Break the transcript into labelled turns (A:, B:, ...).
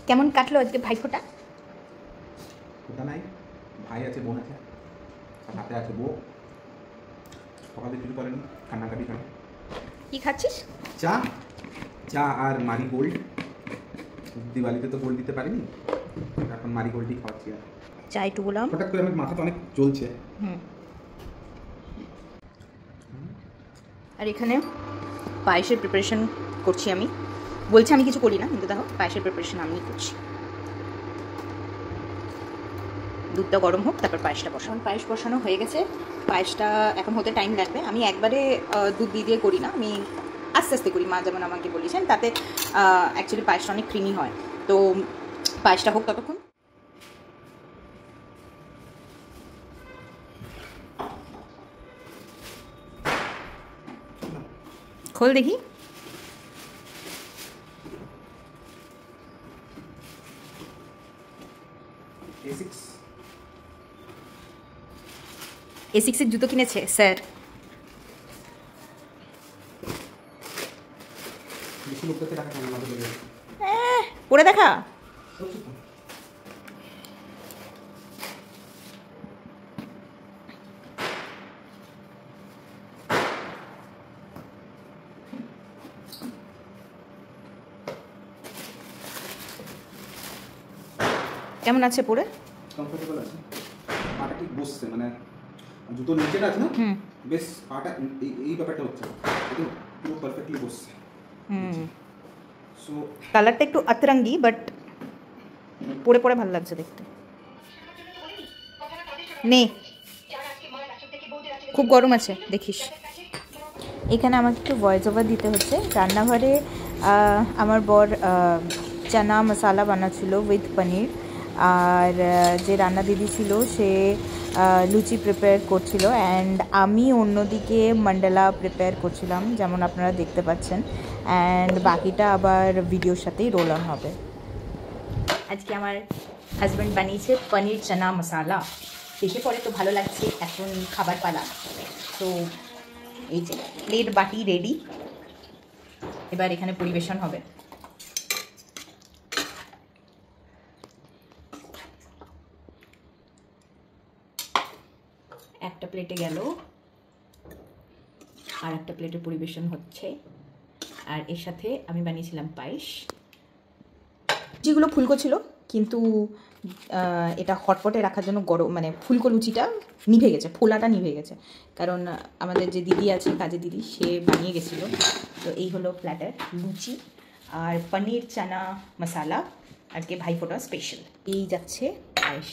A: কেমন কাটলো আজকে ভাইফোঁটা?
B: ওটা নাই, ভাই আছে, বোন আছে, আর হাতে আছে বউ। সকালে কিছু করেনি, কান্নাকাটি করে।
A: কি খাচ্ছিস?
B: চা, চা আর মারি গোল্ড। দিওয়ালিতে তো গোল্ড দিতে পারিনি, এখন মারি গোল্ডই খাওয়াচ্ছি। আর
A: চা একটু বললাম,
B: হঠাৎ করে আমার মাথাটা অনেক চলছে।
A: আর এখানে পায়েসের প্রিপারেশন করছি আমি। বলছি আমি কিছু করি না, কিন্তু দেখো পায়েসের প্রিপারেশন আমিই করছি। দুধটা গরম হোক, তারপর পায়েসটা বসানো। পায়েস বসানো হয়ে গেছে, পায়েসটা এখন হতে টাইম লাগবে। আমি একবারে দুধ দিয়ে করি না, আমি আস্তে আস্তে করি। মা যেমন আমাকে বলেছেন, তাতে অ্যাকচুয়ালি পায়েসটা অনেক ক্রিমি হয়। তো পায়েসটা হোক ততক্ষণ। খোল দেখি। A6 জুতো কিনেছে স্যার। পরে দেখা। কেমন আছে পরে?
B: কমফোর্টেবল আছে, পাটা ঠিক বসছে, মানে জুতো নিচেটা আছে না, বেশ পাটা এই ব্যাপারটা হচ্ছে পুরো পারফেক্টলি বসছে। সো
A: কালারটা একটু আতরঙ্গি, বাট পরে পরে ভালো লাগছে দেখতে। নে, খুব গরম আছে দেখিস। এখানে আমাকে একটু ভয়েস ওভার দিতে হচ্ছে। রান্নাঘরে আমার বর চানা মশালা বানাচ্ছিল উইথ পনির, আর যে রান্না দিদি ছিল সে লুচি প্রিপেয়ার করছিল, অ্যান্ড আমি অন্যদিকে মন্ডলা প্রিপেয়ার করছিলাম, যেমন আপনারা দেখতে পাচ্ছেন। অ্যান্ড বাকিটা আবার ভিডিওর সাথেই রোল অন হবে। আজকে আমার হাজব্যান্ড বানিয়েছে পনির চানা মশালা, দেখে পরে তো ভালো লাগছে। এখন খাবার পালা। তো এই যে প্লেট বাটি রেডি, এবার এখানে পরিবেশন হবে। একটা প্লেটে গেল, আর একটা প্লেটে পরিবেশন হচ্ছে। আর এর সাথে আমি বানিয়েছিলাম পায়েস, যেগুলো ফুলকো ছিল, কিন্তু এটা হটপটে রাখার জন্য গরম, মানে ফুলকো লুচিটা নিভে গেছে, ফোলাটা নিভে গেছে, কারণ আমাদের যে দিদি আছে, কাজের দিদি, সে বানিয়ে গেছিলো। তো এই হলো প্ল্যাটার লুচি আর পনির চানা মশালা, আজকে ভাইফোঁটা স্পেশাল। এই যাচ্ছে পায়েস।